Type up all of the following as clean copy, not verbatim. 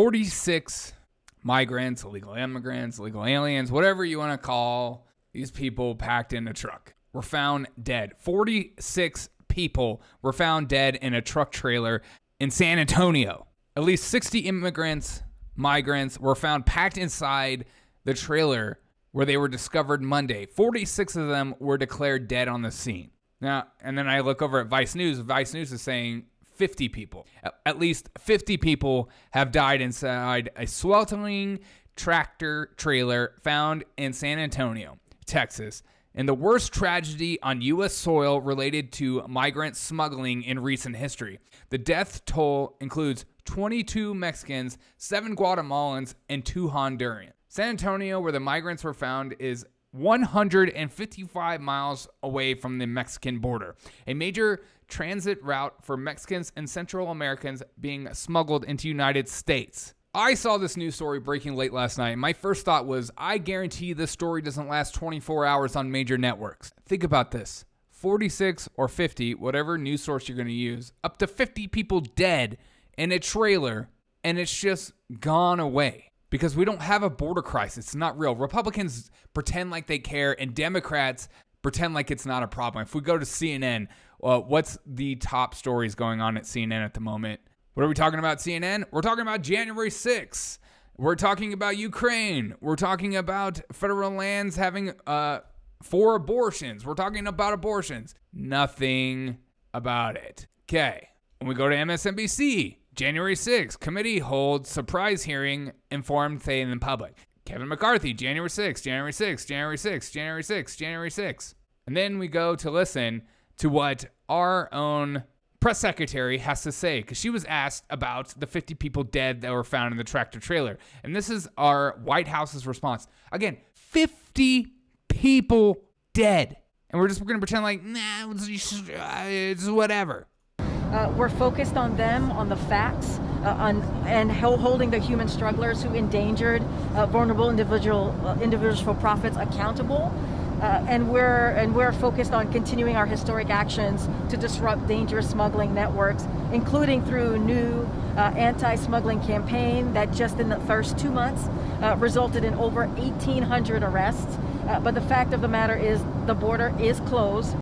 46 migrants, illegal immigrants, illegal aliens, whatever you want to call these people packed in a truck, were found dead. 46 people were found dead in a truck trailer in San Antonio. At least 60 migrants were found packed inside the trailer where they were discovered Monday. 46 of them were declared dead on the scene. Now, and then I look over at Vice News. Vice News is saying 50 people. At least 50 people have died inside a sweltering tractor trailer found in San Antonio, Texas, in the worst tragedy on U.S. soil related to migrant smuggling in recent history. The death toll includes 22 Mexicans, 7 Guatemalans, and 2 Hondurans. San Antonio, where the migrants were found, is 155 miles away from the Mexican border, a major transit route for Mexicans and Central Americans being smuggled into United States. I saw this news story breaking late last night, and my first thought was, I guarantee this story doesn't last 24 hours on major networks. Think about this. 46 or 50, whatever news source you're going to use, up to 50 people dead in a trailer, and it's just gone away. Because we don't have a border crisis. It's not real. Republicans pretend like they care, and Democrats pretend like it's not a problem. If we go to CNN, what's the top stories going on at CNN at the moment? What are we talking about, CNN? We're talking about January 6th. We're talking about Ukraine. We're talking about federal lands having 4 abortions. We're talking about abortions. Nothing about it. Okay. When we go to MSNBC, January 6th, committee holds surprise hearing, informed Thay in public. Kevin McCarthy, January 6th, January 6th, January 6th, January 6th, January 6th. And then we go to listen to what our own press secretary has to say, because she was asked about the 50 people dead that were found in the tractor trailer. And this is our White House's response. Again, 50 people dead. And we're going to pretend like, nah, it's whatever. We're focused on them, on the facts, and holding the human strugglers who endangered vulnerable individuals for profits accountable. And we're focused on continuing our historic actions to disrupt dangerous smuggling networks, including through new anti-smuggling campaign that just in the first 2 months resulted in over 1,800 arrests. But the fact of the matter is the border is closed.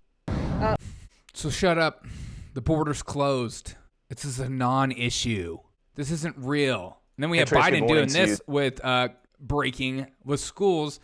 So shut up. The border's closed. This is a non-issue. This isn't real. And then we have Biden doing this with breaking with schools.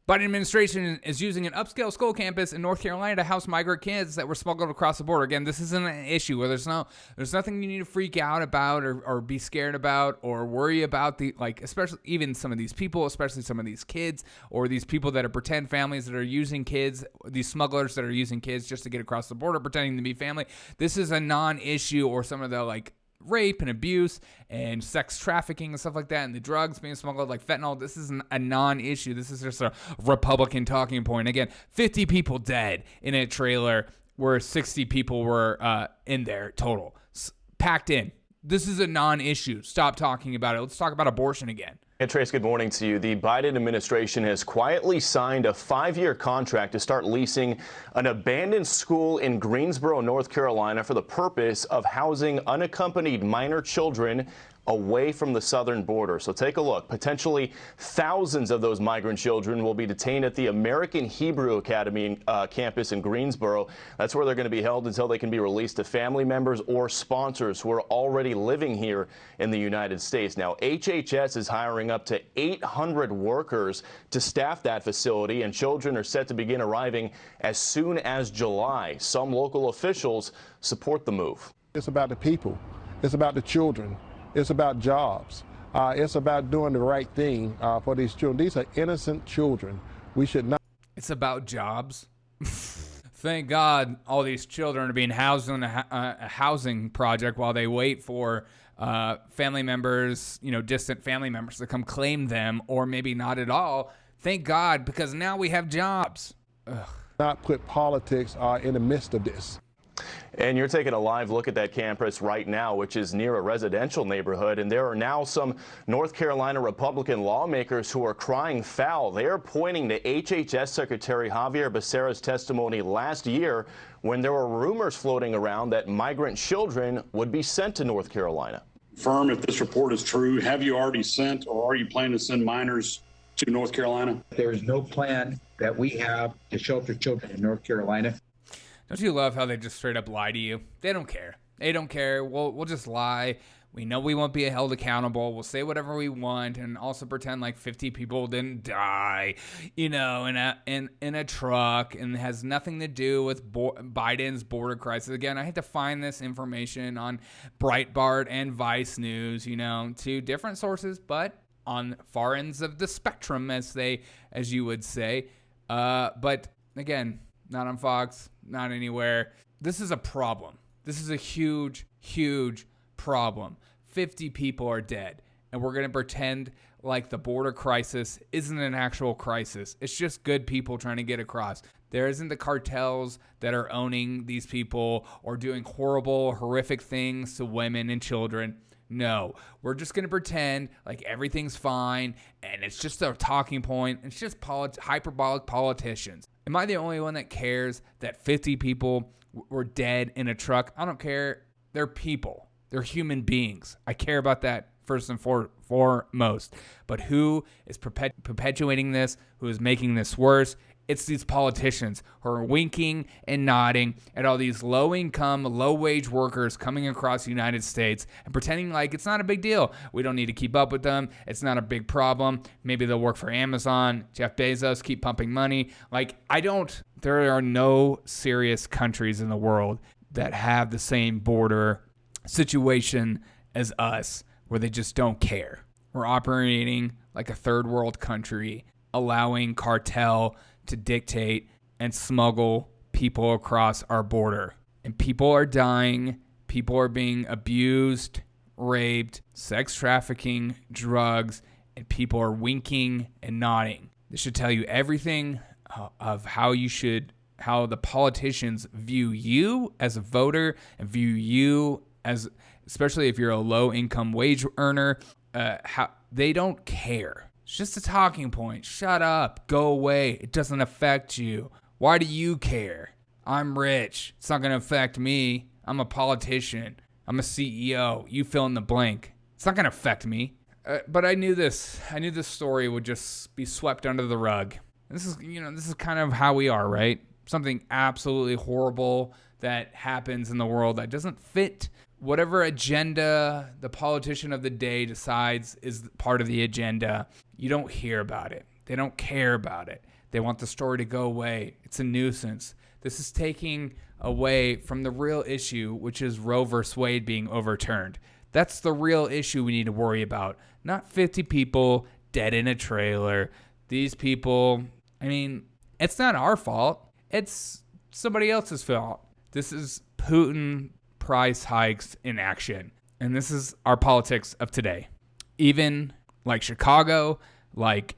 Biden administration is using an upscale school campus in North Carolina to house migrant kids that were smuggled across the border. Again, this isn't an issue where there's nothing you need to freak out about or be scared about or worry about, especially even some of these people, especially some of these kids or these people that are pretend families that are using kids, these smugglers that are using kids just to get across the border, pretending to be family. This is a non-issue, or some of the rape and abuse and sex trafficking and stuff like that, and the drugs being smuggled like fentanyl. This is a non-issue. This is just a Republican talking point. Again, 50 people dead in a trailer where 60 people were in there total, packed in. This is a non-issue. Stop talking about it. Let's talk about abortion again. Hey, Trace, good morning to you. The Biden administration has quietly signed a 5-year contract to start leasing an abandoned school in Greensboro, North Carolina, for the purpose of housing unaccompanied minor children away from the southern border. So take a look. Potentially thousands of those migrant children will be detained at the American Hebrew Academy campus in Greensboro. That's where they're going to be held until they can be released to family members or sponsors who are already living here in the United States. Now, HHS is hiring up to 800 workers to staff that facility, and children are set to begin arriving as soon as July. Some local officials support the move. It's about the people. It's about the children. It's about jobs. It's about doing the right thing for these children. These are innocent children. We should not. It's about jobs. Thank God all these children are being housed in a housing project while they wait for family members, distant family members to come claim them, or maybe not at all. Thank God, because now we have jobs. Ugh. Not put politics in the midst of this. And you're taking a live look at that campus right now, which is near a residential neighborhood. And there are now some North Carolina Republican lawmakers who are crying foul. They are pointing to HHS Secretary Xavier Becerra's testimony last year when there were rumors floating around that migrant children would be sent to North Carolina. Confirm if this report is true. Have you already sent or are you planning to send minors to North Carolina? There's no plan that we have to shelter children in North Carolina. Don't you love how they just straight up lie to you? They don't care. They don't care. We'll just lie. We know we won't be held accountable. We'll say whatever we want and also pretend like 50 people didn't die, in a truck, and has nothing to do with Biden's border crisis. Again, I had to find this information on Breitbart and Vice News, two different sources, but on far ends of the spectrum, as you would say. But again, not on Fox, not anywhere. This is a problem. This is a huge, huge problem. 50 people are dead, and we're going to pretend like the border crisis isn't an actual crisis. It's just good people trying to get across. There isn't the cartels that are owning these people or doing horrible, horrific things to women and children. No, we're just going to pretend like everything's fine, and it's just a talking point. It's just hyperbolic politicians. Am I the only one that cares that 50 people were dead in a truck? I don't care. They're people. They're human beings. I care about that first and foremost. But who is perpetuating this? Who is making this worse? It's these politicians who are winking and nodding at all these low-income, low-wage workers coming across the United States and pretending like it's not a big deal. We don't need to keep up with them. It's not a big problem. Maybe they'll work for Amazon, Jeff Bezos, keep pumping money. There are no serious countries in the world that have the same border situation as us, where they just don't care. We're operating like a third world country, allowing cartel to dictate and smuggle people across our border. And people are dying. People are being abused, raped, sex trafficking, drugs, and people are winking and nodding. This should tell you everything of how the politicians view you as a voter and view you as, especially if you're a low-income wage earner, how they don't care. It's just a talking point. Shut up. Go away. It doesn't affect you. Why do you care? I'm rich. It's not going to affect me. I'm a politician. I'm a CEO. You fill in the blank. It's not going to affect me. But I knew this. I knew this story would just be swept under the rug. This is kind of how we are, right? Something absolutely horrible that happens in the world that doesn't fit whatever agenda the politician of the day decides is part of the agenda. You don't hear about it. They don't care about it. They want the story to go away. It's a nuisance. This is taking away from the real issue, which is Roe versus Wade being overturned. That's the real issue we need to worry about. Not 50 people dead in a trailer. These people, it's not our fault. It's somebody else's fault. This is Putin price hikes in action. And this is our politics of today. Even like Chicago, like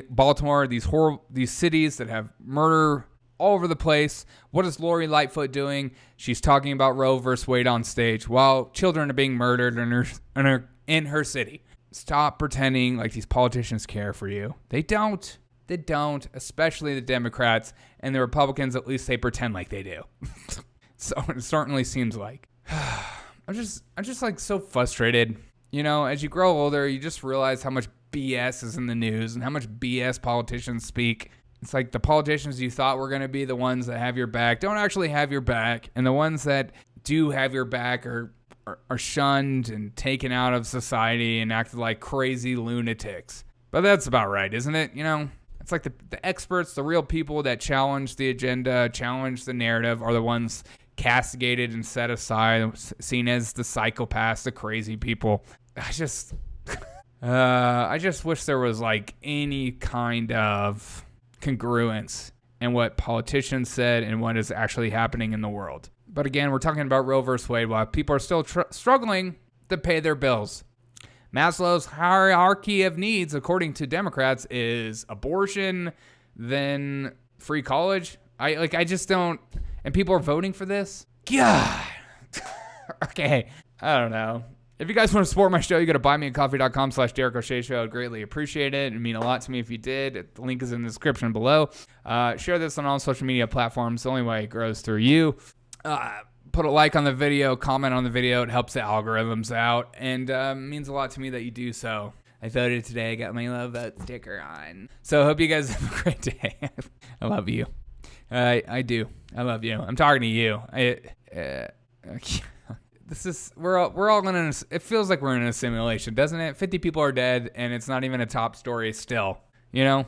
Baltimore, these cities that have murder all over the place. What is Lori Lightfoot doing? She's talking about Roe versus Wade on stage while children are being murdered in her city. Stop pretending like these politicians care for you. They don't. They don't, especially the Democrats, and the Republicans, at least they pretend like they do. So it certainly seems like. I'm just like so frustrated. As you grow older, you just realize how much BS is in the news and how much BS politicians speak. It's like the politicians you thought were going to be the ones that have your back don't actually have your back. And the ones that do have your back are shunned and taken out of society and acted like crazy lunatics. But that's about right, isn't it? It's like the experts, the real people that challenge the agenda, challenge the narrative, are the ones castigated and set aside, seen as the psychopaths, the crazy people. I just wish there was like any kind of congruence in what politicians said and what is actually happening in the world. But again, we're talking about Roe versus Wade while people are still struggling to pay their bills. Maslow's hierarchy of needs, according to Democrats, is abortion, then free college. I just don't. And people are voting for this? God. Okay. I don't know. If you guys want to support my show, you go to buymeacoffee.com/Derek O'Shea Show. I'd greatly appreciate it. It'd mean a lot to me if you did. The link is in the description below. Share this on all social media platforms. The only way it grows through you. put a like on the video, comment on the video. It helps the algorithms out, and means a lot to me that you do so. I voted today. I got my love vote sticker on. So I hope you guys have a great day. I love you. I do. I love you. I'm talking to you. We're all in it feels like we're in a simulation, doesn't it? 50 people are dead, and it's not even a top story still. You know,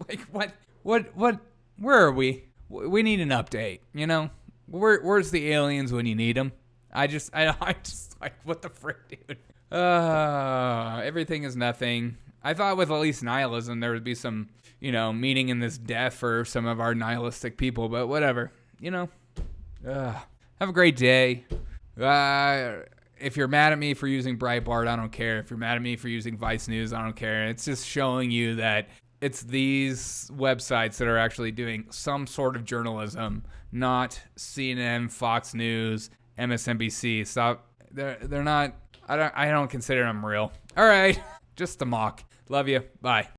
like what? Where are we? We need an update. You know, where's the aliens when you need them? I just like, what the frick, dude? Everything is nothing. I thought with at least nihilism there would be some, meaning in this death for some of our nihilistic people, but whatever. Have a great day. If you're mad at me for using Breitbart, I don't care. If you're mad at me for using Vice News, I don't care. It's just showing you that it's these websites that are actually doing some sort of journalism, not CNN, Fox News, MSNBC. Stop. They're not. I don't consider them real. All right, just a mock. Love you. Bye.